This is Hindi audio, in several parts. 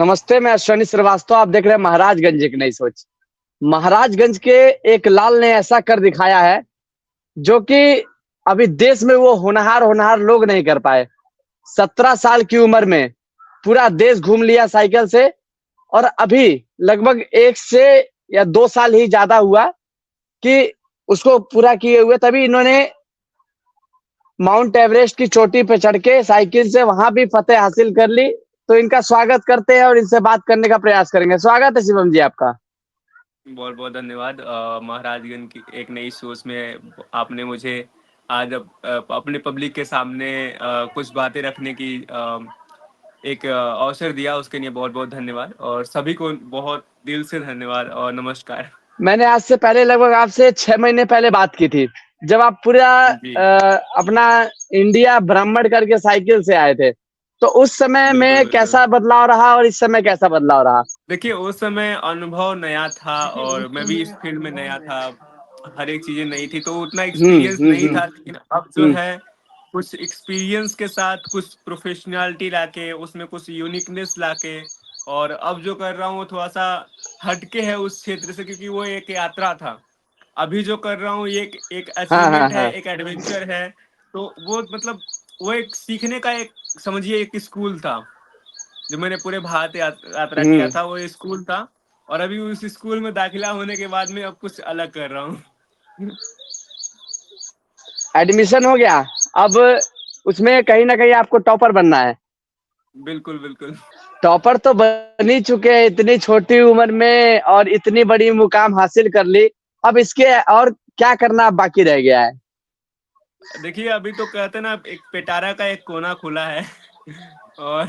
नमस्ते, मैं अश्वनी श्रीवास्तव। आप देख रहे हैं महाराजगंज एक नई सोच। महाराजगंज के एक लाल ने ऐसा कर दिखाया है जो कि अभी देश में वो होनहार होनहार लोग नहीं कर पाए। 17 साल की उम्र में पूरा देश घूम लिया साइकिल से, और अभी लगभग 1 से या 2 साल ही ज्यादा हुआ कि उसको पूरा किए हुए, तभी इन्होंने माउंट एवरेस्ट की चोटी पे चढ़ के साइकिल से वहां भी फतेह हासिल कर ली। तो इनका स्वागत करते हैं और इनसे बात करने का प्रयास करेंगे। स्वागत है शिवम जी आपका। बहुत बहुत धन्यवाद। महाराजगंज की एक नई सोच में आपने मुझे आज अपने पब्लिक के सामने कुछ बातें रखने की एक अवसर दिया, उसके लिए बहुत बहुत धन्यवाद और सभी को बहुत दिल से धन्यवाद और नमस्कार। मैंने आज से पहले लगभग आपसे 6 महीने पहले बात की थी, जब आप पूरा जी, अपना इंडिया भ्रमण करके साइकिल से आए थे। तो उस समय बिल्कुल में बिल्कुल। कैसा बदलाव रहा और इस समय कैसा बदलाव रहा? देखिए, उस समय अनुभव नया था और मैं भी इस फील्ड में नया था। हर एक चीजें नई थी तो उतना एक्सपीरियंस नहीं था, लेकिन अब जो हम्म। है कुछ एक्सपीरियंस के साथ कुछ प्रोफेशनलिटी लाके उसमें कुछ यूनिकनेस लाके और अब जो कर रहा हूँ थोड़ा सा हटके है उस क्षेत्र से, क्योंकि वो एक यात्रा था। अभी जो कर रहा हूँ ये एक एक हाँ हाँ अचीवमेंट है, हाँ। एक एडवेंचर है। तो वो मतलब वो एक सीखने का एक समझिए एक स्कूल था। जो मैंने पूरे भारत यात्रा किया हम्म। था वो स्कूल था। और अभी उस स्कूल में दाखिला होने के बाद में अब कुछ अलग कर रहा हूँ। एडमिशन हो गया। अब उसमें कहीं ना कहीं आपको टॉपर बनना है। बिल्कुल बिल्कुल। टॉपर तो बन ही चुके हैं इतनी छोटी उम्र में, और इतनी बड़ी मुकाम हासिल कर ली। अब इसके और क्या करना बाकी रह गया है? देखिए, अभी तो कहते हैं ना, एक पिटारा का एक कोना खुला है। और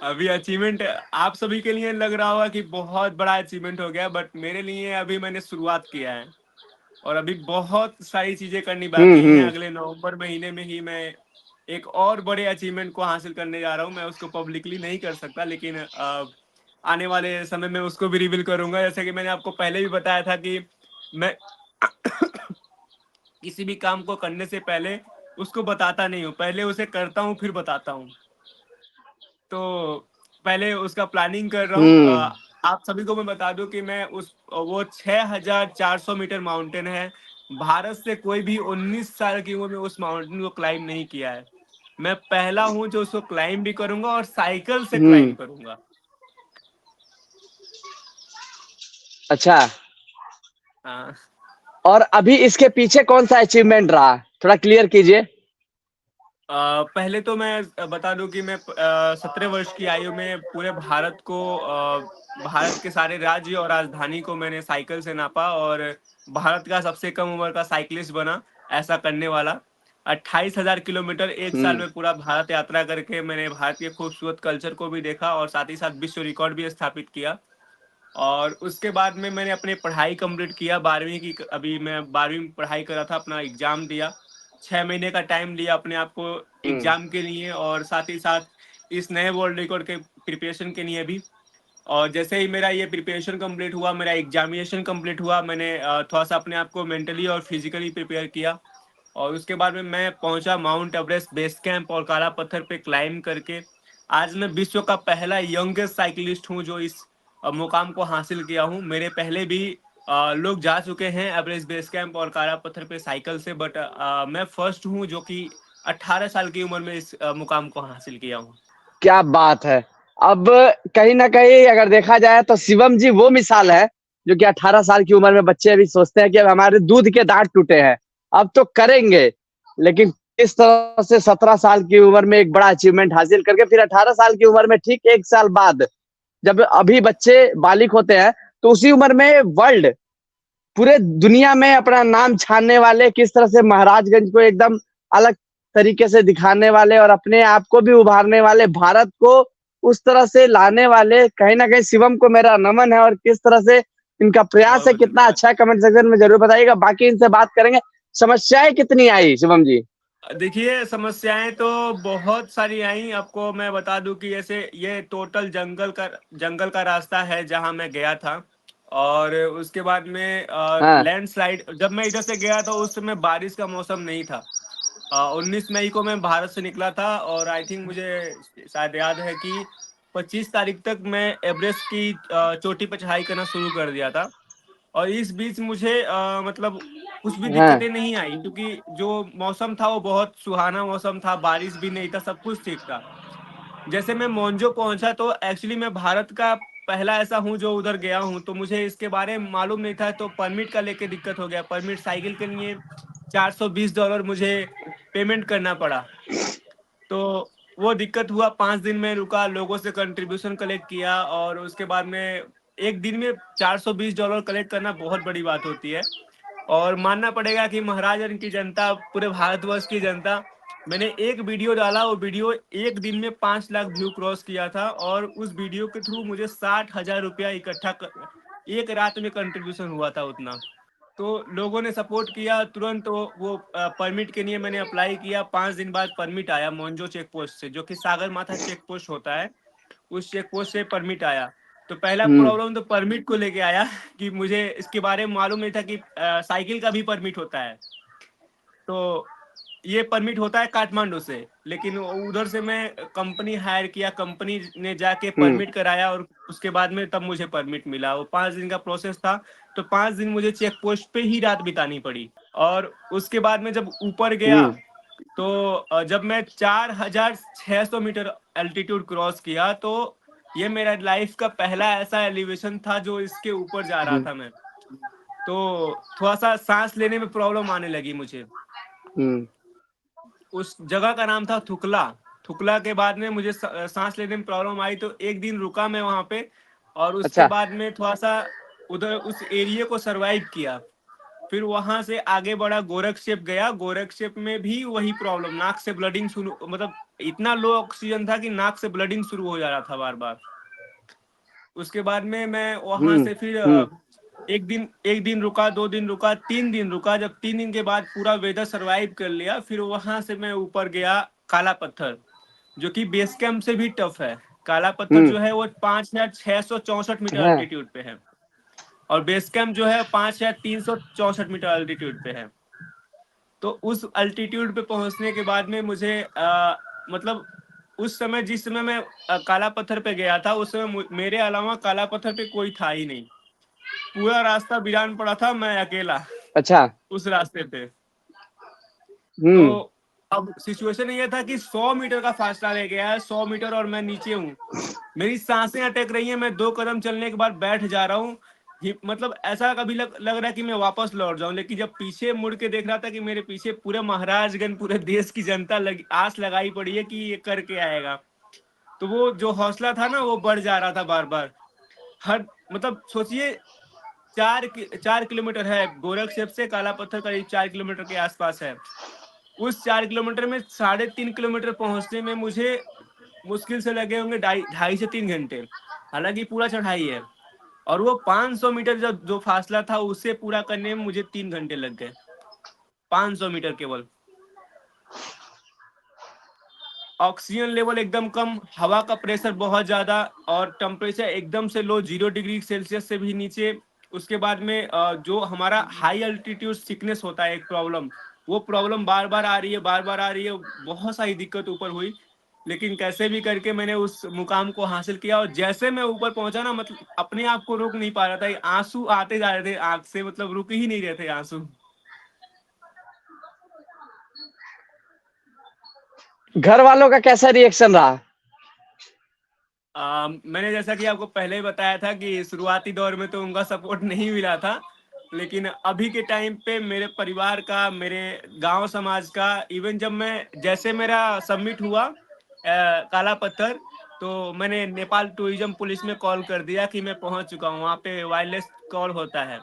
अभी अचीवमेंट आप सभी के लिए लग रहा होगा कि बहुत बड़ा अचीवमेंट हो गया, बट मेरे लिए अभी मैंने शुरुआत किया है और अभी बहुत सारी चीजें करनी बाकी हैं। हम्म। अगले नवंबर महीने में ही मैं एक और बड़े अचीवमेंट को हासिल करने जा रहा हूँ। मैं उसको पब्लिकली नहीं कर सकता, लेकिन आने वाले समय में उसको भी रिवील करूंगा। जैसे कि मैंने आपको पहले भी बताया था कि मैं किसी भी काम को करने से पहले उसको बताता नहीं हूँ, पहले उसे करता हूँ फिर बताता हूँ। तो पहले उसका प्लानिंग कर रहा हूँ। हम्म। आप सभी को मैं बता दूं कि मैं उस वो 6,400 मीटर माउंटेन है। भारत से कोई भी 19 साल की उम्र में उस माउंटेन को क्लाइम नहीं किया है। मैं पहला हूँ जो उसको क्लाइम भी करूंगा और साइकिल से हम्म। क्लाइम करूंगा। अच्छा। हाँ। और अभी इसके पीछे कौन सा अचीवमेंट रहा, थोड़ा क्लियर कीजिए। पहले तो मैं बता दूं कि मैं 17 वर्ष की आयु में पूरे भारत को भारत के सारे राज्य और राजधानी को मैंने साइकिल से नापा और भारत का सबसे कम उम्र का साइकिलिस्ट बना ऐसा करने वाला। 28,000 किलोमीटर एक साल हम्म। में पूरा भारत यात्रा करके मैंने भारत के खूबसूरत कल्चर को भी देखा और साथ ही साथ विश्व रिकॉर्ड भी स्थापित किया। और उसके बाद में मैंने अपनी पढ़ाई कंप्लीट किया 12वीं की। अभी मैं 12वीं पढ़ाई कर रहा था, अपना एग्जाम दिया। 6 महीने का टाइम लिया अपने आप को हम्म। एग्जाम के लिए और साथ ही साथ इस नए वर्ल्ड रिकॉर्ड के प्रिपरेशन के लिए भी। और जैसे ही मेरा ये प्रिपरेशन कंप्लीट हुआ, मेरा एग्जामिनेशन कंप्लीट हुआ, मैंने थोड़ा सा अपने आप को मेंटली और फिजिकली प्रिपेयर किया। और उसके बाद में मैं पहुंचा माउंट एवरेस्ट बेस कैंप और काला पत्थर पे क्लाइम करके आज मैं विश्व का पहला यंगेस्ट साइकिलिस्ट हूं जो इस मुकाम को हासिल किया हूं। मेरे पहले भी लोग जा चुके हैं एवरेस्ट बेस कैंप और काला पत्थर पे साइकिल से, बट मैं फर्स्ट हूं जो कि 18 साल की उम्र में इस मुकाम को हासिल किया हूं। क्या बात है! अब कहीं ना कहीं अगर देखा जाए तो शिवम जी वो मिसाल है जो कि 18 साल की उम्र में बच्चे अभी सोचते हैं कि अब हमारे दूध के दांत टूटे हैं, अब तो करेंगे। लेकिन इस तरह से 17 साल की उम्र में एक बड़ा अचीवमेंट हासिल करके फिर 18 साल की उम्र में ठीक 1 साल बाद, जब अभी बच्चे बालिग होते हैं, तो उसी उम्र में वर्ल्ड, पूरे दुनिया में अपना नाम छानने वाले, किस तरह से महाराजगंज को एकदम अलग तरीके से दिखाने वाले और अपने आप को भी उभारने वाले, भारत को उस तरह से लाने वाले, कहीं ना कहीं शिवम को मेरा नमन है। और किस तरह से इनका प्रयास बहुत है, बहुत कितना धन्यवाद। अच्छा है, कमेंट सेक्शन में जरूर बताइएगा। बाकी इनसे बात करेंगे। समस्याएं कितनी आई शिवम जी? देखिए, समस्याएं तो बहुत सारी आई। आपको मैं बता दूं कि जैसे ये टोटल जंगल का रास्ता है जहां मैं गया था। और उसके बाद में हाँ। लैंडस्लाइड, जब मैं इधर से गया था उस समय बारिश का मौसम नहीं था। 19 मई को मैं भारत से निकला था और आई थिंक मुझे शायद याद है कि 25 तारीख तक मैं एवरेस्ट की चोटी पर चढ़ाई करना शुरू कर दिया था। और इस बीच मुझे मतलब कुछ भी हाँ। दिक्कतें नहीं आई, क्योंकि जो मौसम था वो बहुत सुहाना मौसम था, बारिश भी नहीं था, सब कुछ ठीक था। जैसे मैं मोन्जो पहुंचा तो एक्चुअली मैं भारत का पहला ऐसा हूँ जो उधर गया हूँ, तो मुझे इसके बारे में मालूम नहीं था, तो परमिट का लेके दिक्कत हो गया। परमिट साइकिल के लिए $420 मुझे पेमेंट करना पड़ा। तो वो दिक्कत हुआ, 5 दिन में रुका, लोगों से कंट्रीब्यूशन कलेक्ट किया, और उसके बाद में एक दिन में $420 कलेक्ट करना बहुत बड़ी बात होती है। और मानना पड़ेगा कि महाराजगंज की जनता, पूरे भारतवर्ष की जनता, मैंने एक वीडियो डाला, वो वीडियो एक दिन में 5 लाख व्यू क्रॉस किया था, और उस वीडियो के थ्रू मुझे 60,000 रुपया इकट्ठा एक रात में कंट्रीब्यूशन हुआ था उतना। तो लोगों ने सपोर्ट किया तुरंत। वो परमिट के लिए मैंने अप्लाई किया, 5 दिन बाद परमिट आया मोन्जो चेक पोस्ट से, जो कि सागर माथा चेक पोस्ट होता है, उस चेक पोस्ट से परमिट आया। तो पहला हम्म। प्रॉब्लम तो परमिट को लेके आया कि मुझे इसके बारे में मालूम नहीं था कि साइकिल का भी परमिट होता है। तो ये परमिट होता है काठमांडू से, लेकिन उधर से मैं कंपनी हायर किया, कंपनी ने जाके हम्म। परमिट कराया, और उसके बाद में तब मुझे परमिट मिला। वो 5 दिन का प्रोसेस था, तो 5 दिन मुझे चेक पोस्ट पे ही रात बितानी पड़ी। और उसके बाद में जब ऊपर गया, हम्म। तो जब मैं 4,600 मीटर एल्टीट्यूड क्रॉस किया, तो ये मेरा लाइफ का पहला ऐसा एलिवेशन था जो इसके ऊपर जा रहा हम्म। था मैं। तो थोड़ा सा सांस लेने में प्रॉब्लम आने लगी मुझे। हम्म। उस जगह का नाम था थुकला। थुकला के बाद में मुझे सांस लेने में प्रॉब्लम आई, तो एक दिन रुका मैं वहां पे, और उसके अच्छा। बाद में थोड़ा सा उधर उस एरिया को सरवाइव किया। फिर वहां से आगे बढ़ा, गोरखशेप गया। गोरखशेप में भी वही प्रॉब्लम, नाक से ब्लडिंग शुरू, मतलब इतना लो ऑक्सीजन था कि नाक से ब्लडिंग शुरू हो जा रहा था बार बार। उसके बाद में मैं वहां हम्म। से फिर हम्म। एक दिन रुका, 2 दिन रुका, 3 दिन रुका। जब 3 दिन के बाद पूरा वेदर सरवाइव कर लिया, फिर वहां से मैं ऊपर गया काला पत्थर, जो कि बेस कैंप से भी टफ है। काला पत्थर हम्म। जो है वो 5,664 मीटर हाँ। अल्टीट्यूड पे है, और बेस कैंप जो है 5,364 मीटर अल्टीट्यूड पे है। तो उस अल्टीट्यूड पे पहुंचने के बाद में मुझे मतलब उस समय, जिस समय मैं काला पत्थर पे गया था, उस समय मेरे अलावा काला पत्थर पे कोई था ही नहीं। पूरा रास्ता वीरान पड़ा था, मैं अकेला अच्छा। उस रास्ते पे। तो हम्म। अब सिचुएशन ये था कि 100 मीटर का फासला रह गया है, 100 मीटर, और मैं नीचे हूँ। मेरी सांसें अटक रही हैं, मैं 2 कदम चलने के बाद बैठ जा रहा हूँ। मतलब ऐसा कभी लग रहा है कि मैं वापस लौट जाऊं, लेकिन जब पीछे मुड़ के देख रहा था कि मेरे पीछे पूरे महाराजगंज, पूरे देश की जनता आस लगाई पड़ी है कि ये करके आएगा। तो वो जो हौसला था ना, वो बढ़ जा रहा था बार बार। हर मतलब सोचिए, 4 किलोमीटर है गोरखशेप से काला पत्थर, करीब 4 किलोमीटर के आसपास है। उस 4 किलोमीटर में 3.5 किलोमीटर पहुंचने में मुझे मुश्किल से लगे होंगे 2.5 से 3 घंटे। हालांकि पूरा चढ़ाई है, और वो 500 मीटर जो फासला था, उसे पूरा करने में मुझे 3 घंटे लग गए। 500 मीटर केवल। ऑक्सीजन लेवल एकदम कम, हवा का प्रेशर बहुत ज्यादा, और टेम्परेचर एकदम से लो, 0 डिग्री सेल्सियस से भी नीचे। उसके बाद में जो हमारा हाई अल्टीट्यूड सिकनेस होता है एक प्रॉब्लम, वो प्रॉब्लम बार बार आ रही है, बार बार आ रही है। बहुत सारी दिक्कत ऊपर हुई, लेकिन कैसे भी करके मैंने उस मुकाम को हासिल किया। और जैसे मैं ऊपर पहुंचा ना, मतलब अपने आप को रोक नहीं पा रहा था, आंसू आते जा रहे थे आंख से, मतलब रुक ही नहीं रहे थे आंसू। घर वालों का कैसा रिएक्शन रहा? मैंने जैसा कि आपको पहले ही बताया था कि शुरुआती दौर में तो उनका सपोर्ट नहीं मिला था, लेकिन अभी के टाइम पे मेरे परिवार का, मेरे गांव समाज का, इवन जब मैं, जैसे मेरा सबमिट हुआ काला पत्थर, तो मैंने नेपाल टूरिज्म पुलिस में कॉल कर दिया कि मैं पहुंच चुका हूं, वहां पे वायरलेस कॉल होता है।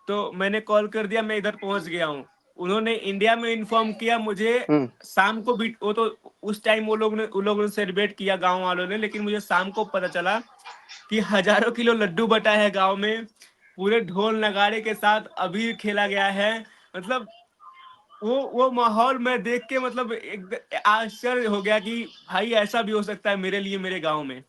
तो मैंने कॉल कर दिया, मैं इधर पहुंच गया हूँ। उन्होंने इंडिया में इन्फॉर्म किया मुझे हम्म। शाम को भी। वो तो उस टाइम उन लोगों ने सेलिब्रेट किया गांव वालों ने, लेकिन मुझे शाम को पता चला कि हजारों किलो लड्डू बटा है गांव में, पूरे ढोल नगाड़े के साथ अबीर खेला गया है। मतलब वो माहौल मैं देख के, मतलब एक आश्चर्य हो गया कि भाई ऐसा भी हो सकता है मेरे लिए, मेरे गांव में।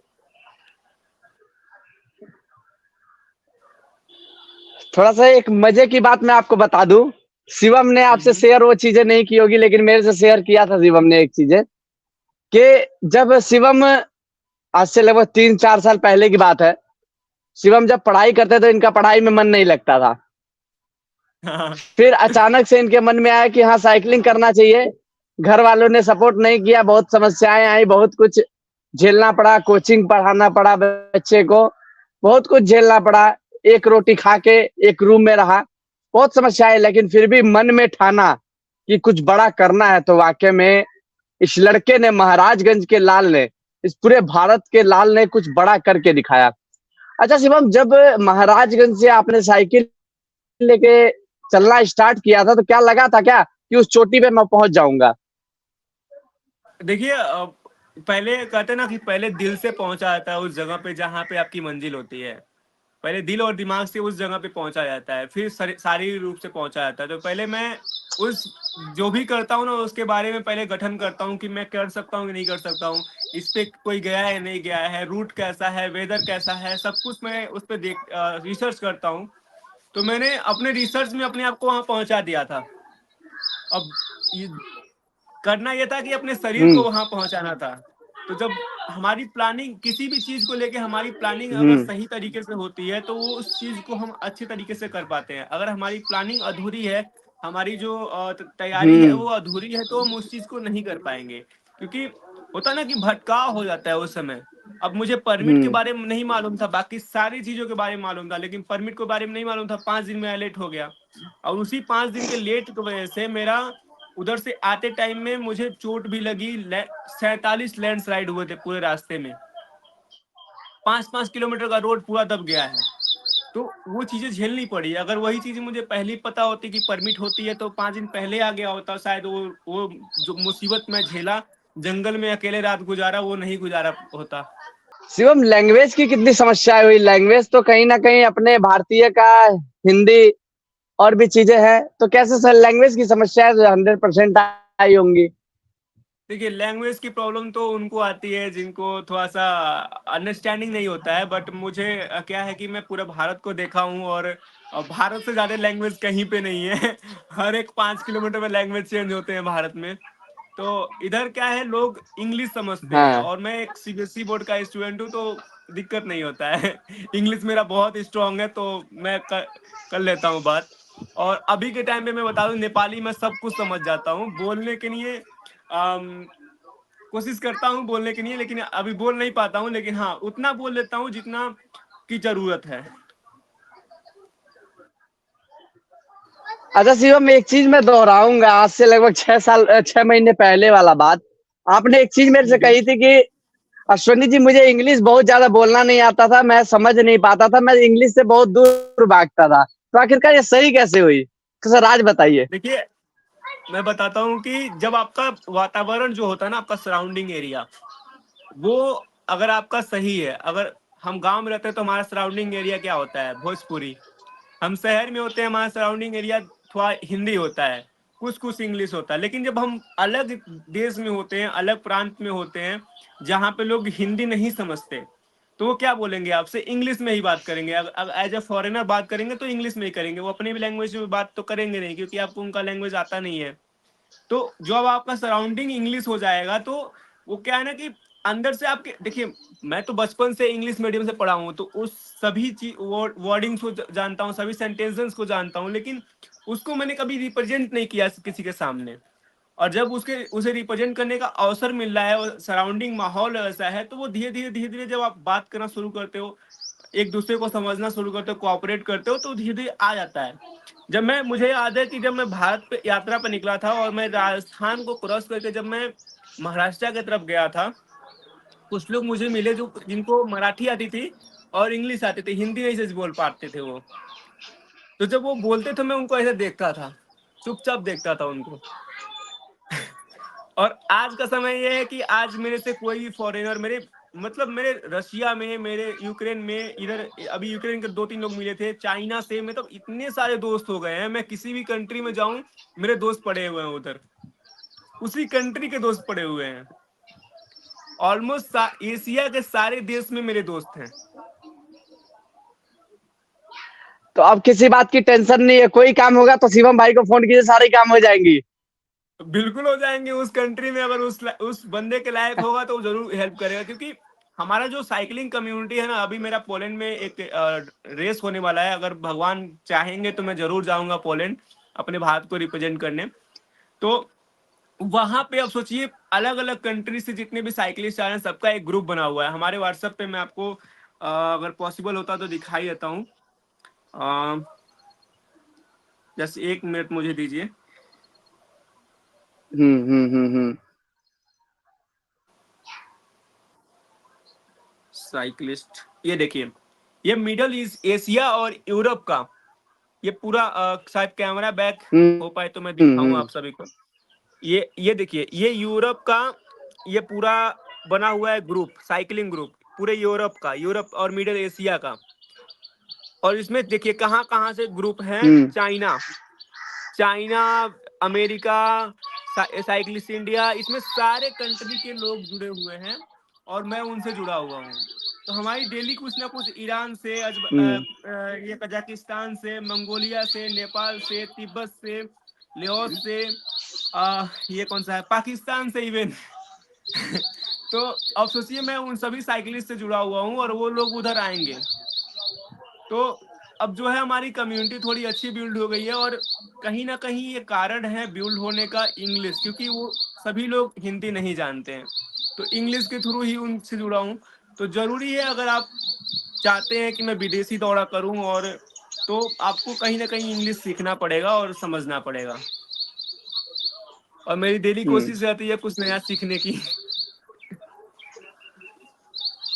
थोड़ा सा एक मजे की बात मैं आपको बता दूं। शिवम ने आपसे हम्म। शेयर वो चीजें नहीं की होगी, लेकिन मेरे से शेयर किया था शिवम ने एक चीजें, कि जब शिवम आज से लगभग 3-4 साल पहले की बात है। शिवम जब पढ़ाई करते तो इनका पढ़ाई में मन नहीं लगता था। हाँ। फिर अचानक से इनके मन में आया कि हाँ साइकिलिंग करना चाहिए। घर वालों ने सपोर्ट नहीं किया, बहुत समस्याएं आई, बहुत कुछ झेलना पड़ा, कोचिंग पढ़ाना पड़ा बच्चे को, बहुत कुछ झेलना पड़ा। एक रोटी खा के एक रूम में रहा, बहुत समस्याएं, लेकिन फिर भी मन में ठाना कि कुछ बड़ा करना है। तो वाकई में इस लड़के ने, महाराजगंज के लाल ने, इस पूरे भारत के लाल ने कुछ बड़ा करके दिखाया। अच्छा शिवम, जब महाराजगंज से आपने साइकिल लेके चलना स्टार्ट किया था तो क्या लगा था क्या कि उस चोटी पे मैं पहुंच जाऊंगा? देखिए पहले कहते ना कि पहले दिल से पहुंचा जाता है उस जगह पे जहाँ पे आपकी मंजिल होती है। पहले दिल और दिमाग से उस जगह पे पहुंचा जाता है, फिर शारीरिक रूप से पहुंचा जाता है। तो पहले मैं उस जो भी करता हूँ ना उसके बारे में पहले गठन करता हूँ कि मैं कर सकता हूँ कि नहीं कर सकता हूँ, इस पे कोई गया है नहीं गया है, रूट कैसा है, वेदर कैसा है, सब कुछ मैं उस पर रिसर्च करता हूँ। तो मैंने अपने रिसर्च में अपने आप को वहां पहुंचा दिया था। अब ये करना यह था कि अपने शरीर को हम्म। वहां पहुंचाना था। तो जब हमारी प्लानिंग किसी भी चीज को लेके हमारी प्लानिंग अगर हम्म। सही तरीके से होती है तो वो उस चीज को हम अच्छे तरीके से कर पाते हैं। अगर हमारी प्लानिंग अधूरी है, हमारी जो तैयारी है हम्म। वो अधूरी है, तो हम उस चीज को नहीं कर पाएंगे। क्योंकि होता ना कि भटकाव हो जाता है उस समय। अब मुझे परमिट के हम्म। बारे में नहीं मालूम था, बाकी सारी चीजों के बारे में मालूम था, लेकिन परमिट के बारे में नहीं मालूम था। 5 दिन में लेट हो गया, और उसी 5 दिन के लेट की वजह से मेरा उधर से आते टाइम में मुझे चोट भी लगी। 47 लैंडस्लाइड हुए थे पूरे रास्ते में। 5-5 किलोमीटर का रोड पूरा दब गया है। तो वो चीजें झेलनी पड़ी। अगर वही चीजें मुझे पहले पता होती कि परमिट होती है तो 5 दिन पहले आ गया होता शायद। वो जो मुसीबत मैं झेला, जंगल में अकेले रात गुजारा, वो नहीं गुजारा होता। शिवम, लैंग्वेज की कितनी समस्याएं हुई? लैंग्वेज तो कहीं ना कहीं अपने भारतीय का हिंदी और भी चीजें हैं, तो कैसे सर लैंग्वेज की समस्याएं तो 100% आई होंगी। देखिए लैंग्वेज की प्रॉब्लम तो उनको आती है जिनको थोड़ा सा अंडरस्टैंडिंग नहीं होता है। बट मुझे क्या है कि मैं पूरा भारत को देखा हूँ, और भारत से ज्यादा लैंग्वेज कहीं पे नहीं है। हर एक 5 किलोमीटर में लैंग्वेज चेंज होते हैं भारत में। तो इधर क्या है, लोग इंग्लिश समझते हैं, हाँ। और मैं एक सीबीएसई बोर्ड का स्टूडेंट हूँ, तो दिक्कत नहीं होता है। इंग्लिश मेरा बहुत स्ट्रांग है, तो मैं कर लेता हूँ बात। और अभी के टाइम पे मैं बता दूं, नेपाली मैं सब कुछ समझ जाता हूँ। बोलने के लिए कोशिश करता हूँ बोलने के लिए, लेकिन अभी बोल नहीं पाता हूँ। लेकिन हाँ, उतना बोल लेता हूँ जितना की जरूरत है। अच्छा शिवम, एक चीज मैं दोहराऊंगा, आज से लगभग 6 साल 6 महीने पहले वाला बात। आपने एक चीज मेरे से जी। कही थी कि अश्वनी जी, मुझे इंग्लिश बहुत ज्यादा बोलना नहीं आता था, मैं समझ नहीं पाता था, मैं इंग्लिश से बहुत दूर भागता था। तो आखिरकार ये सही कैसे हुई? तो सर आज बताइए। देखिए मैं बताता हूँ कि जब आपका वातावरण जो होता है ना, आपका सराउंडिंग एरिया, वो अगर आपका सही है। अगर हम गांव में रहते हैं तो हमारा सराउंडिंग एरिया क्या होता है, भोजपुरी। हम शहर में होते हैं, हमारा सराउंडिंग एरिया थोड़ा हिंदी होता है, कुछ कुछ इंग्लिश होता है। लेकिन जब हम अलग देश में होते हैं, अलग प्रांत में होते हैं, जहाँ पे लोग हिंदी नहीं समझते, तो वो क्या बोलेंगे आपसे, इंग्लिश में ही बात करेंगे। अगर एज ए फॉरेनर बात करेंगे तो इंग्लिश में ही करेंगे, वो अपने भी लैंग्वेज में बात तो करेंगे नहीं, क्योंकि आपको उनका लैंग्वेज आता नहीं है। तो जो अब आपका सराउंडिंग इंग्लिश हो जाएगा, तो वो क्या है ना कि अंदर से आपके, देखिए मैं तो बचपन से इंग्लिश मीडियम से पढ़ा हूँ, तो उस सभी चीज वर्डिंग्स को जानता हूँ, सभी सेंटेंसेस को जानता हूँ, लेकिन उसको मैंने कभी रिप्रेजेंट नहीं किया किसी के सामने। और जब उसके उसे रिप्रेजेंट करने का अवसर मिल रहा है और सराउंडिंग माहौल ऐसा है, तो वो धीरे धीरे जब आप बात करना शुरू करते हो, एक दूसरे को समझना शुरू करते हो, कोऑपरेट करते हो, तो धीरे धीरे आ जाता है। जब मैं मुझे याद है कि जब मैं भारत पे यात्रा पर निकला था और मैं राजस्थान को क्रॉस करके जब मैं महाराष्ट्र की तरफ गया था, कुछ लोग मुझे मिले जो जिनको मराठी आती थी और इंग्लिश आती थी, हिंदी नहीं से बोल पाते थे वो। तो जब वो बोलते थे मैं उनको ऐसे देखता था, चुपचाप देखता था उनको। और आज का समय ये है कि आज मेरे से कोई भी फॉरेनर, मेरे मतलब मेरे रशिया में, मेरे यूक्रेन में, इधर अभी यूक्रेन के 2-3 लोग मिले थे, चाइना से, मतलब इतने सारे दोस्त हो गए हैं। मैं किसी भी कंट्री में जाऊं, मेरे दोस्त पड़े हुए हैं उधर, उसी कंट्री के दोस्त पड़े हुए हैं। ऑलमोस्ट एशिया के सारे देश में मेरे दोस्त हैं। तो अब किसी बात की टेंशन नहीं है, कोई काम होगा तो शिवम भाई को फोन कीजिए, सारे काम हो जाएंगी। बिल्कुल हो जाएंगे। उस कंट्री में अगर उस बंदे के लायक होगा तो वो जरूर हेल्प करेगा। क्योंकि हमारा जो साइकिलिंग कम्युनिटी है ना, अभी मेरा पोलैंड में एक रेस होने वाला है। अगर भगवान चाहेंगे तो मैं जरूर जाऊंगा पोलैंड अपने भारत को रिप्रेजेंट करने। तो वहां पे अब सोचिए, अलग अलग कंट्री से जितने भी साइकिलिस्ट आ रहे हैं, सबका एक ग्रुप बना हुआ है हमारे व्हाट्सएप पे। मैं आपको अगर पॉसिबल होता तो दिखाई देता हूँ। जस्ट 1 मिनट मुझे दीजिए। हम्म। साइकिलिस्ट, ये देखिए, ये मिडल ईस्ट एशिया और यूरोप का ये पूरा शायद कैमरा बैक हो पाए तो मैं दिखाऊं हम्म। आप सभी को। ये देखिए, ये यूरोप का ये पूरा बना हुआ है ग्रुप, साइकिलिंग ग्रुप पूरे यूरोप का, यूरोप और मिडल एशिया का। और इसमें देखिए कहाँ कहाँ से ग्रुप हैं। हम्म। China, China, America, cyclist India, इसमें सारे कंट्री के लोग जुड़े हुए हैं और मैं उनसे जुड़ा हुआ हूँ। तो हमारी डेली कुछ ना कुछ ईरान से, हम्म। ये कजाकिस्तान से, मंगोलिया से, नेपाल से, तिब्बत से, लाओस से, ये कौन सा है, पाकिस्तान से इवन तो अब सोचिए, मैं उन सभी साइकिलिस्ट से जुड़ा हुआ हूँ और वो लोग उधर आएंगे। तो अब जो है हमारी कम्युनिटी थोड़ी अच्छी बिल्ड हो गई है। और कहीं ना कहीं ये कारण है बिल्ड होने का इंग्लिश, क्योंकि वो सभी लोग हिंदी नहीं जानते हैं, तो इंग्लिश के थ्रू ही उनसे जुड़ा हूँ। तो जरूरी है, अगर आप चाहते हैं कि मैं विदेशी दौड़ा करूं, और तो आपको कहीं ना कहीं इंग्लिश सीखना पड़ेगा और समझना पड़ेगा। और मेरी डेली हम्म। कोशिश रहती है कुछ नया सीखने की।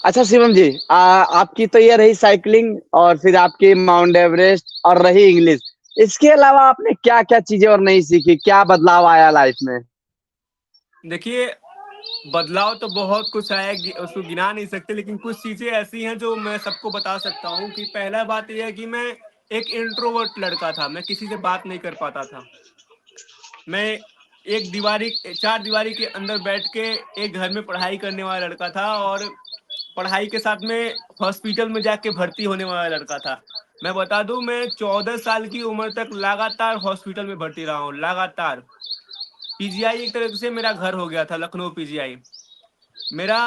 अच्छा शिवम जी, आपकी तो ये रही साइकिलिंग और फिर आपकी माउंट एवरेस्ट और रही इंग्लिश। इसके अलावा आपने क्या क्या चीजें और नहीं सीखी, क्या बदलाव आया लाइफ में? देखिए, बदलाव तो बहुत कुछ आया, उसको गिना नहीं सकते, लेकिन कुछ चीजें ऐसी हैं जो मैं सबको बता सकता हूँ। कि पहला बात यह है कि मैं एक इंट्रोवर्ट लड़का था, मैं किसी से बात नहीं कर पाता था। मैं एक दीवारी, चार दीवारी के अंदर बैठ के एक घर में पढ़ाई करने वाला लड़का था, और पढ़ाई के साथ में हॉस्पिटल में जाके भर्ती होने वाला लड़का था। मैं बता दूं, मैं 14 साल की उम्र तक लगातार हॉस्पिटल में भर्ती रहा हूँ, लगातार। पीजीआई एक तरह से मेरा घर हो गया था, लखनऊ पीजीआई। मेरा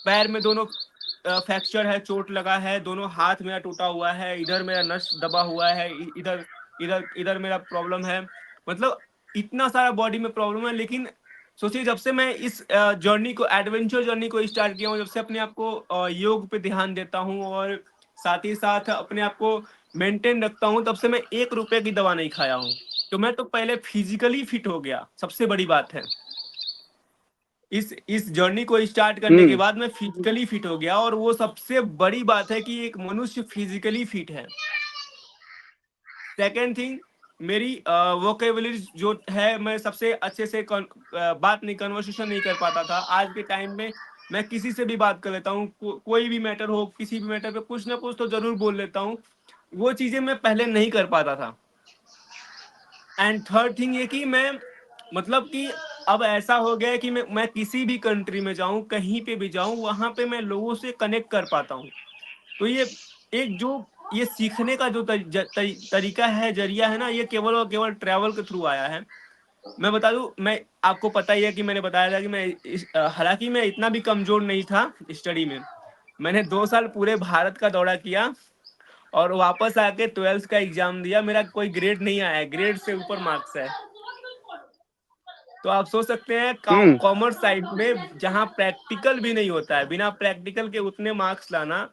पैर में दोनों फ्रैक्चर है, चोट लगा है, दोनों हाथ मेरा टूटा हुआ है, इधर मेरा नस दबा हुआ है, इधर इधर इधर मेरा प्रॉब्लम है। मतलब इतना सारा बॉडी में प्रॉब्लम है। लेकिन सोचिए, जब से मैं इस जर्नी को, एडवेंचर जर्नी को स्टार्ट किया हूँ, जब से अपने आप को योग पे ध्यान देता हूँ और साथ ही साथ अपने आप को मेंटेन रखता हूँ, तब से मैं 1 रुपए की दवा नहीं खाया हूँ। तो मैं तो पहले फिजिकली फिट हो गया, सबसे बड़ी बात है। इस जर्नी को स्टार्ट करने के हम्म। बाद मैं फिजिकली फिट हो गया, और वो सबसे बड़ी बात है कि एक मनुष्य फिजिकली फिट है। सेकेंड थिंग, मेरी वोकेबलरी जो है, मैं सबसे अच्छे से बात नहीं, कन्वर्सेशन नहीं कर पाता था। आज के टाइम में मैं किसी से भी बात कर लेता हूँ, कोई भी मैटर हो, किसी भी मैटर पे कुछ ना कुछ तो जरूर बोल लेता हूँ। वो चीजें मैं पहले नहीं कर पाता था। एंड थर्ड थिंग ये कि मैं, मतलब कि अब ऐसा हो गया है कि मैं किसी भी कंट्री में जाऊं, कहीं पे भी जाऊं, वहां पे मैं लोगों से कनेक्ट कर पाता हूं। तो ये एक जो ये सीखने का जो तरीका है, जरिया है ना, ये केवल और केवल ट्रैवल के थ्रू आया है। मैं बता दूं, मैं आपको पता ही है कि मैंने बताया था कि हालांकि मैं इतना भी कमजोर नहीं था स्टडी में। मैंने 2 साल पूरे भारत का दौरा किया और वापस आके 12th का एग्जाम दिया। मेरा कोई ग्रेड नहीं आया है, ग्रेड से ऊपर मार्क्स है। तो आप सोच सकते हैं, हम्म। कॉमर्स साइड में जहां प्रैक्टिकल भी नहीं होता है, बिना प्रैक्टिकल के उतने मार्क्स लाना,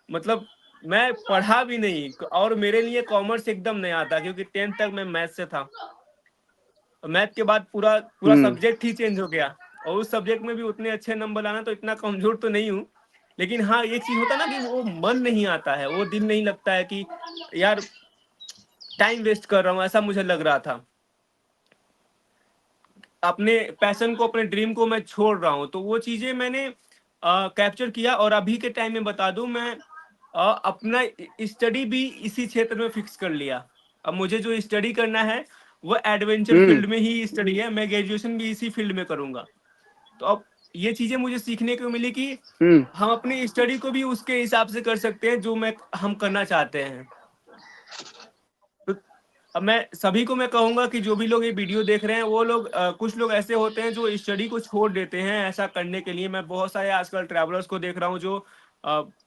मतलब मैं पढ़ा भी नहीं। और मेरे लिए कॉमर्स एकदम नहीं आता, क्योंकि 10th तक मैं मैथ से था। मैथ के बाद पूरा पूरा हम्म। सब्जेक्ट ही चेंज हो गया, और उस सब्जेक्ट में भी उतने अच्छे नंबर लाना, तो इतना कमजोर तो नहीं हूँ। लेकिन हाँ, एक चीज होता है ना कि वो मन नहीं आता है, वो दिल नहीं लगता है कि यार टाइम वेस्ट कर रहा हूँ, ऐसा मुझे लग रहा था। अपने पैशन को, अपने ड्रीम को मैं छोड़ रहा हूँ। तो वो चीजें मैंने कैप्चर किया। और अभी के टाइम में बता दूं, मैं अपना स्टडी भी इसी क्षेत्र में फिक्स कर लिया। अब मुझे जो स्टडी करना है वो एडवेंचर हम्म। फील्ड में ही स्टडी है। मैं ग्रेजुएशन भी इसी फील्ड में करूंगा। तो अब ये चीजें मुझे सीखने को मिली कि हम्म। हम अपनी स्टडी को भी उसके हिसाब से कर सकते हैं जो मैं हम करना चाहते हैं। तो अब मैं सभी को मैं कहूंगा कि जो भी लोग ये वीडियो देख रहे हैं वो लोग कुछ लोग ऐसे होते हैं जो स्टडी को छोड़ देते हैं ऐसा करने के लिए। मैं बहुत सारे आजकल ट्रैवलर्स को देख रहा हूँ जो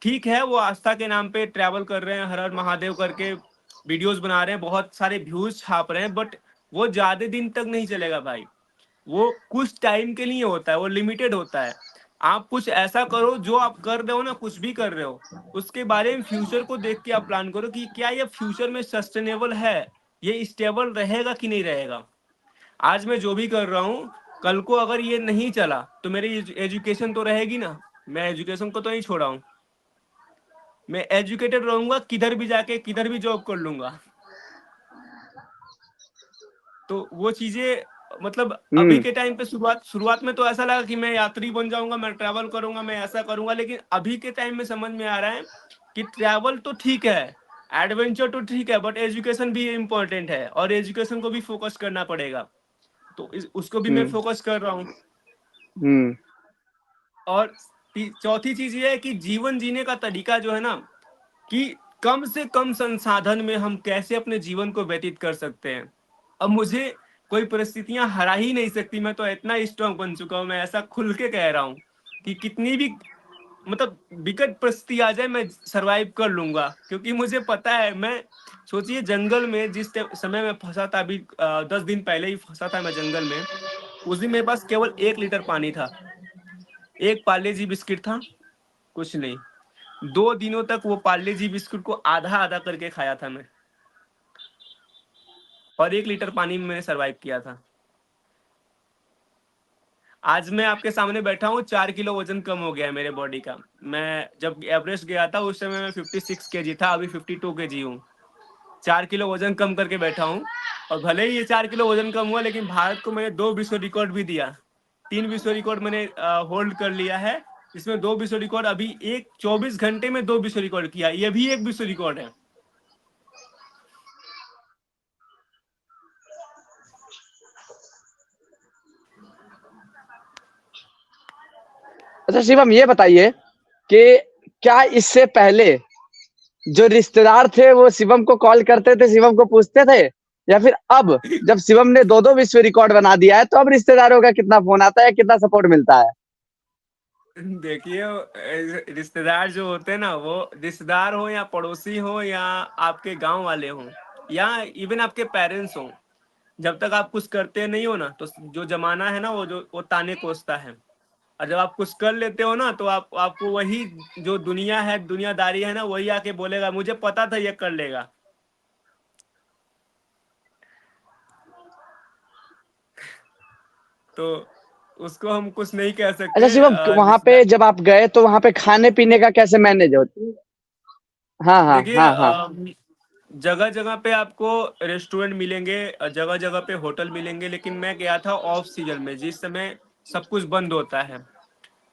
ठीक है वो आस्था के नाम पे ट्रैवल कर रहे हैं, हर हर महादेव करके वीडियोस बना रहे हैं, बहुत सारे व्यूज छाप रहे हैं, बट वो ज्यादा दिन तक नहीं चलेगा भाई। वो कुछ टाइम के लिए होता है, वो लिमिटेड होता है। आप कुछ ऐसा करो जो आप कर रहे हो ना, कुछ भी कर रहे हो उसके बारे में फ्यूचर को देख के आप प्लान करो कि क्या ये फ्यूचर में सस्टेनेबल है, ये स्टेबल रहेगा कि नहीं रहेगा। आज मैं जो भी कर रहा हूँ कल को अगर ये नहीं चला तो मेरी एजुकेशन तो रहेगी ना। मैं एजुकेशन को तो नहीं छोड़ा हूँ, मैं एजुकेटेड रहूंगा, किधर भी जाके किधर भी जॉब कर लूंगा। तो वो चीजें मतलब अभी हम्म। के टाइम पे शुरुआत शुरुआत में तो ऐसा लगा कि मैं यात्री बन जाऊंगा, मैं ट्रैवल करूंगा, मैं ऐसा करूंगा, लेकिन अभी के टाइम में समझ में आ रहा है कि ट्रैवल तो ठीक है, एडवेंचर तो ठीक है, बट एजुकेशन भी इम्पोर्टेंट है और एजुकेशन को भी फोकस करना पड़ेगा। तो उसको भी मैं हम्म। फोकस कर रहा हूँ। हम्म। और चौथी चीज ये है कि जीवन जीने का तरीका जो है ना, कि कम से कम संसाधन में हम कैसे अपने जीवन को व्यतीत कर सकते हैं। अब मुझे कोई परिस्थितियां हरा ही नहीं सकती, मैं तो इतना स्ट्रांग बन चुका हूं, मैं ऐसा खुल के कह रहा हूं कि कितनी भी मतलब विकट परिस्थिति आ जाए मैं सरवाइव कर लूंगा, क्योंकि मुझे पता है। मैं सोचिए जंगल में जिस समय में फंसा था, अभी 10 दिन पहले ही फंसा था मैं जंगल में। उस दिन मेरे पास केवल 1 लीटर पानी था, एक पार्ले जी बिस्किट था, कुछ नहीं। 2 दिनों तक वो पार्ले जी बिस्कुट को आधा आधा करके खाया था मैं, और 1 लीटर पानी में मैंने सरवाइव किया था। आज मैं आपके सामने बैठा हूँ, 4 किलो वजन कम हो गया है मेरे बॉडी का। मैं जब एवरेस्ट गया था उस समय मैं 56 kg था, अभी 52 kg हूँ। 4 किलो वजन कम करके बैठा हूँ। और भले ही ये 4 किलो वजन कम हुआ, लेकिन भारत को मैंने 2 विश्व रिकॉर्ड भी दिया। 3 विश्व रिकॉर्ड मैंने होल्ड कर लिया है, इसमें 2 विश्व रिकॉर्ड अभी एक 24 घंटे में 2 विश्व रिकॉर्ड किया, ये भी एक विश्व रिकॉर्ड है। अच्छा शिवम, ये बताइए कि क्या इससे पहले जो रिश्तेदार थे वो शिवम को कॉल करते थे, शिवम को पूछते थे, या फिर अब जब शिवम ने दो दो विश्व रिकॉर्ड बना दिया है तो अब रिश्तेदारों का कितना फोन आता है, कितना सपोर्ट मिलता है? देखिए रिश्तेदार जो होते हैं ना, वो रिश्तेदार हो या पड़ोसी हो या आपके गांव वाले हो या इवन आपके पेरेंट्स हो, जब तक आप कुछ करते नहीं हो ना, तो जो जमाना है ना वो ताने कोसता है। और जब आप कुछ कर लेते हो ना, तो आपको वही जो दुनिया है, दुनियादारी है ना, वही आके बोलेगा मुझे पता था ये कर लेगा। तो उसको हम कुछ नहीं कह अच्छा सकते शिवम, वहां पे रिश्तेदार। जब आप गए तो वहां पे खाने पीने का कैसे मैनेज होता है? हाँ हाँ देखिए हाँ हाँ। जगह जगह पे आपको रेस्टोरेंट मिलेंगे, जगह जगह पे होटल मिलेंगे, लेकिन मैं गया था ऑफ सीजन में, जिस समय सब कुछ बंद होता है।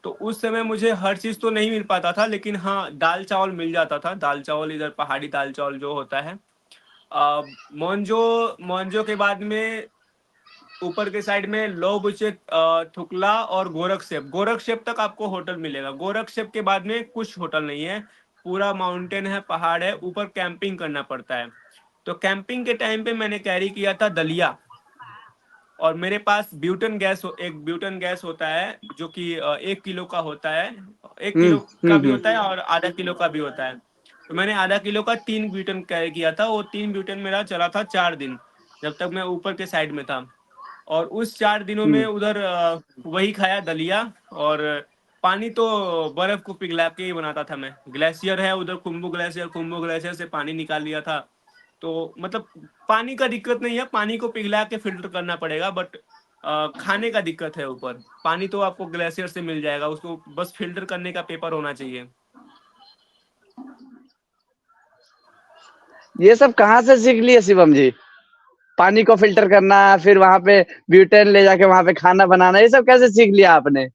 तो उस समय मुझे हर चीज तो नहीं मिल पाता था, लेकिन हाँ दाल चावल मिल जाता था। दाल चावल इधर पहाड़ी दाल चावल जो होता है। मोन्जो मोन्जो के बाद में ऊपर के साइड में लो बुचे, थुकला और गोरखशेप तक आपको होटल मिलेगा। गोरखशेप के बाद में कुछ होटल नहीं है, पूरा माउंटेन है, पहाड़ है, ऊपर कैंपिंग करना पड़ता है। तो कैंपिंग के टाइम पे मैंने कैरी किया था दलिया, और मेरे पास एक ब्यूटन गैस होता है जो कि 1 किलो का होता है। 1 किलो का भी हम्म। होता है और आधा किलो का भी होता है। तो मैंने आधा किलो का 3 ब्यूटन कैरी किया था, वो 3 ब्यूटन मेरा चला था 4 दिन, जब तक मैं ऊपर के साइड में था। और उस 4 दिनों में हम्म। उधर वही खाया दलिया। और पानी तो बर्फ को पिघला के ही बनाता था मैं। ग्लेशियर है उधर, कुंभू ग्लेशियर से पानी निकाल लिया था। तो मतलब पानी का दिक्कत नहीं है, पानी को पिघला के फिल्टर करना पड़ेगा, बट खाने का दिक्कत है ऊपर। पानी तो आपको ग्लेशियर से मिल जाएगा, उसको बस फिल्टर करने का पेपर होना चाहिए। ये सब कहाँ से सीख लिए शिवम जी? पानी को फिल्टर करना, फिर वहां पे ब्यूटेन ले जाके वहां पे खाना बनाना, ये सब कैसे सीख लिया आपने?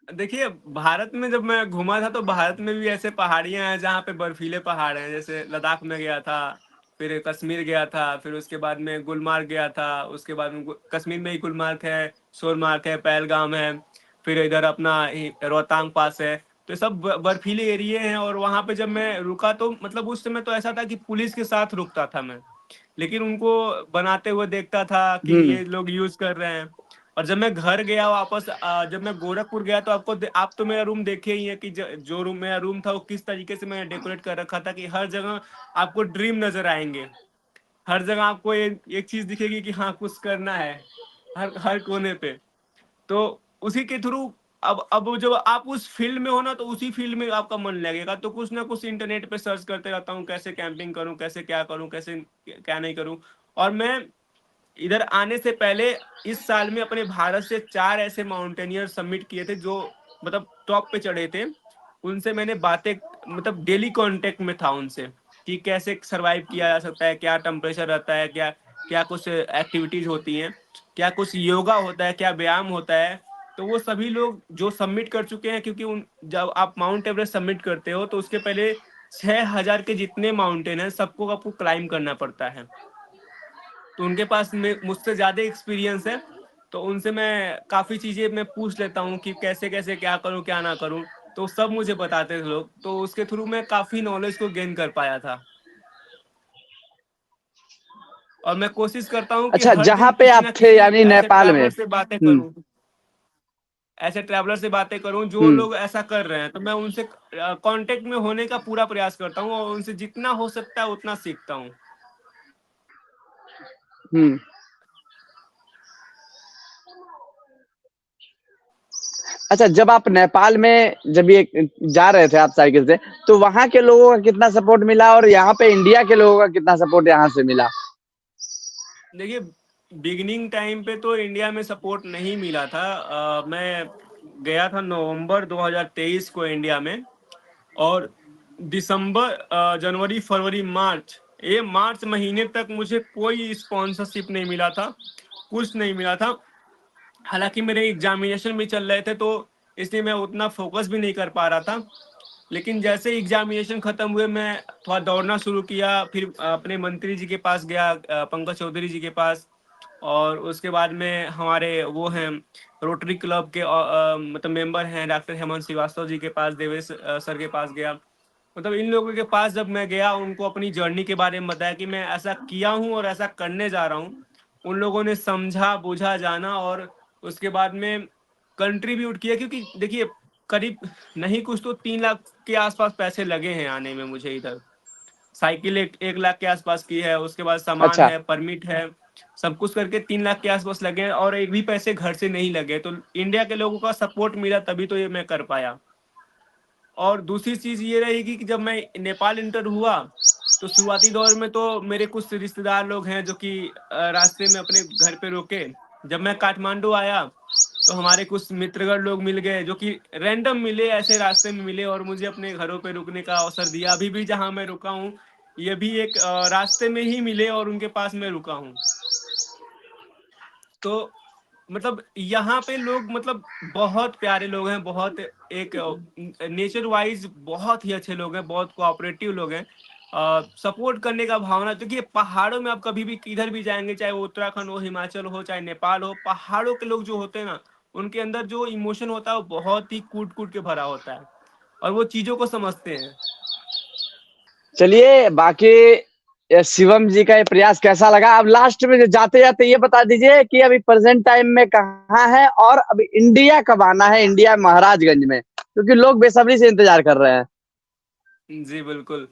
देखिए भारत में जब मैं घूमा था, तो भारत में भी ऐसे पहाड़ियां हैं जहाँ पे बर्फीले पहाड़ हैं, जैसे लद्दाख में गया था, फिर कश्मीर गया था, फिर उसके बाद में गुलमार्ग गया था, उसके बाद में कश्मीर में ही गुलमार्ग है, सोनमार्ग है, पहलगाम है, फिर इधर अपना रोहतांग पास है। तो सब बर्फीले एरिए हैं। और वहां पे जब मैं रुका तो मतलब उस समय तो ऐसा था कि पुलिस के साथ रुकता था मैं। लेकिन उनको बनाते हुए देखता था कि हम्म। ये लोग यूज कर रहे हैं। और जब मैं घर गया वापस, जब मैं गोरखपुर गया, तो आप तो मेरा रूम देखे ही है कि जो रूम मेरा रूम था वो किस तरीके से मैंने डेकोरेट कर रखा था कि हर जगह आपको ड्रीम नजर आएंगे। हर जगह आपको एक चीज दिखेगी कि हाँ कुछ करना है, हर हर कोने पे। तो उसी के थ्रू अब जब आप उस फील्ड में हो ना, तो उसी फील्ड में आपका मन लगेगा। तो कुछ ना कुछ इंटरनेट पे सर्च करते रहता हूँ, कैसे कैंपिंग करूँ, कैसे क्या करूँ, कैसे क्या नहीं करूँ। और मैं इधर आने से पहले इस साल में अपने भारत से 4 ऐसे माउंटेनियर सबमिट किए थे जो मतलब टॉप पे चढ़े थे। उनसे मैंने बातें, मतलब डेली कांटेक्ट में था उनसे कि कैसे सरवाइव किया जा सकता है, क्या टेम्परेचर रहता है, क्या क्या कुछ एक्टिविटीज होती हैं, क्या कुछ योगा होता है, क्या व्यायाम होता है। तो वो सभी लोग जो सबमिट कर चुके हैं, क्योंकि उन जब आप माउंट एवरेस्ट सबमिट करते हो तो उसके पहले 6,000 के जितने माउंटेन हैं सबको आपको क्लाइम करना पड़ता है। तो उनके पास में मुझसे ज़्यादा एक्सपीरियंस है। तो उनसे मैं काफ़ी चीज़ें मैं पूछ लेता हूँ कि कैसे कैसे क्या करूँ क्या ना करूँ। तो सब मुझे बताते थे लोग, तो उसके थ्रू मैं काफ़ी नॉलेज को गेन कर पाया था। और मैं कोशिश करता हूँ कि अच्छा, हर जहाँ दिन पे किसी आप ना थे किसी यानी ऐसे नेपाल में। ट्रैवलर से बातें करूँ, ऐसे ट्रैवलर से बातें करूँ जो हम्म। लोग ऐसा कर रहे हैं। तो मैं उनसे कांटेक्ट में होने का पूरा प्रयास करता हूँ और उनसे जितना हो सकता है उतना सीखता हूँ। हम्म। अच्छा, जब आप नेपाल में जब ये जा रहे थे आप साइकिल से, तो वहां के लोगों का कितना सपोर्ट मिला और यहाँ पे इंडिया के लोगों का कितना सपोर्ट यहाँ से मिला? देखिए, बिगिनिंग टाइम पे तो इंडिया में सपोर्ट नहीं मिला था। मैं गया था नवंबर 2023 को इंडिया में। और दिसंबर, जनवरी, फरवरी, मार्च, ये मार्च महीने तक मुझे कोई स्पॉन्सरशिप नहीं मिला था, कुछ नहीं मिला था। हालांकि मेरे एग्जामिनेशन भी चल रहे थे, तो इसलिए मैं उतना फोकस भी नहीं कर पा रहा था। लेकिन जैसे एग्जामिनेशन खत्म हुए, मैं थोड़ा दौड़ना शुरू किया। फिर अपने मंत्री जी के पास गया, पंकज चौधरी जी के पास। और उसके बाद में हमारे वो हैं रोटरी क्लब के मतलब मेंबर हैं, डॉक्टर हेमंत श्रीवास्तव जी के पास, देवेश सर के पास गया। मतलब इन लोगों के पास जब मैं गया, उनको अपनी जर्नी के बारे में बताया कि मैं ऐसा किया हूँ और ऐसा करने जा रहा हूँ। उन लोगों ने समझा, बुझा, जाना। और उसके बाद में कंट्रीब्यूट किया, क्योंकि देखिए करीब नहीं कुछ तो 3 लाख के आसपास पैसे लगे हैं आने में मुझे इधर। साइकिल 1 लाख के आसपास की है, उसके बाद सामान अच्छा। है, परमिट है, सब कुछ करके 3 लाख के आसपास लगे हैं। और एक भी पैसे घर से नहीं लगे। तो इंडिया के लोगों का सपोर्ट मिला, तभी तो ये मैं कर पाया। और दूसरी चीज ये रहेगी कि जब मैं नेपाल इंटर हुआ, तो शुरुआती दौर में तो मेरे कुछ रिश्तेदार लोग हैं जो कि रास्ते में अपने घर पे रोके। जब मैं काठमांडू आया, तो हमारे कुछ मित्रगण लोग मिल गए जो कि रैंडम मिले, ऐसे रास्ते में मिले और मुझे अपने घरों पे रुकने का अवसर दिया। अभी भी जहाँ मैं रुका हूँ, ये भी एक रास्ते में ही मिले और उनके पास मैं रुका हूँ। तो मतलब यहाँ पे लोग, मतलब बहुत प्यारे लोग हैं, बहुत एक नेचर वाइज बहुत ही अच्छे लोग हैं, बहुत कोऑपरेटिव लोग हैं। सपोर्ट करने का भावना, क्योंकि पहाड़ों में आप कभी भी किधर भी जाएंगे, चाहे वो उत्तराखंड हो, हिमाचल हो, चाहे नेपाल हो, पहाड़ों के लोग जो होते हैं ना, उनके अंदर जो इमोशन होता है वो बहुत ही कूट कूट के भरा होता है और वो चीजों को समझते हैं। चलिए, बाकी ये शिवम जी का ये प्रयास कैसा लगा? अब लास्ट में जो जाते जाते ये बता दीजिए कि अभी प्रेजेंट टाइम में कहाँ है और अभी इंडिया कब आना है, इंडिया महाराजगंज में, क्योंकि लोग बेसब्री से इंतजार कर रहे हैं। जी बिल्कुल।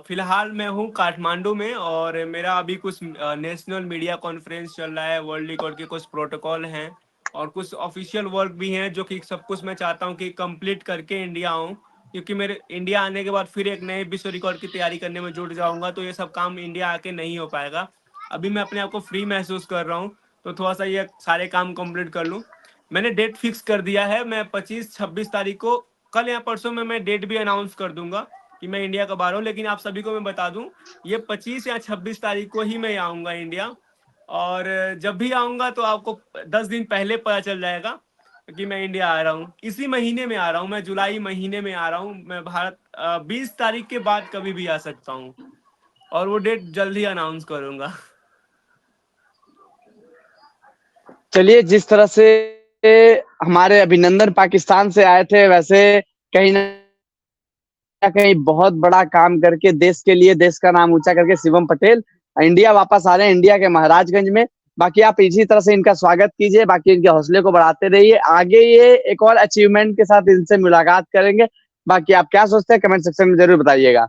फिलहाल मैं हूँ काठमांडू में, और मेरा अभी कुछ नेशनल मीडिया कॉन्फ्रेंस चल रहा है, वर्ल्ड रिकॉर्ड के कुछ प्रोटोकॉल हैं और कुछ ऑफिशियल वर्क भी हैं, जो कि सब कुछ मैं चाहता हूँ कि कंप्लीट करके इंडिया आऊँ। क्योंकि मेरे इंडिया आने के बाद फिर एक नए विश्व रिकॉर्ड की तैयारी करने में जुट जाऊंगा, तो ये सब काम इंडिया आके नहीं हो पाएगा। अभी मैं अपने आप को फ्री महसूस कर रहा हूँ, तो थोड़ा सा ये सारे काम कंप्लीट कर लूँ। मैंने डेट फिक्स कर दिया है, मैं 25-26 तारीख को, कल या परसों में मैं डेट भी अनाउंस कर दूंगा कि मैं इंडिया कब आ रहा हूँ। लेकिन आप सभी को मैं बता दूं, ये 25 या 26 तारीख को ही मैं आऊँगा इंडिया। और जब भी आऊँगा तो आपको 10 दिन पहले पता चल जाएगा कि मैं इंडिया आ रहा हूँ। इसी महीने में आ रहा हूँ, मैं जुलाई महीने में आ रहा हूँ। मैं भारत 20 तारीख के बाद कभी भी आ सकता हूँ, और वो डेट जल्द ही अनाउंस करूंगा। चलिए, जिस तरह से हमारे अभिनंदन पाकिस्तान से आए थे, वैसे कहीं ना कहीं बहुत बड़ा काम करके देश के लिए, देश का नाम ऊंचा करके शिवम पटेल इंडिया वापस आ रहे हैं, इंडिया के महाराजगंज में। बाकी आप इसी तरह से इनका स्वागत कीजिए, बाकी इनके हौसले को बढ़ाते रहिए, आगे ये एक और अचीवमेंट के साथ इनसे मुलाकात करेंगे। बाकी आप क्या सोचते हैं कमेंट सेक्शन में जरूर बताइएगा।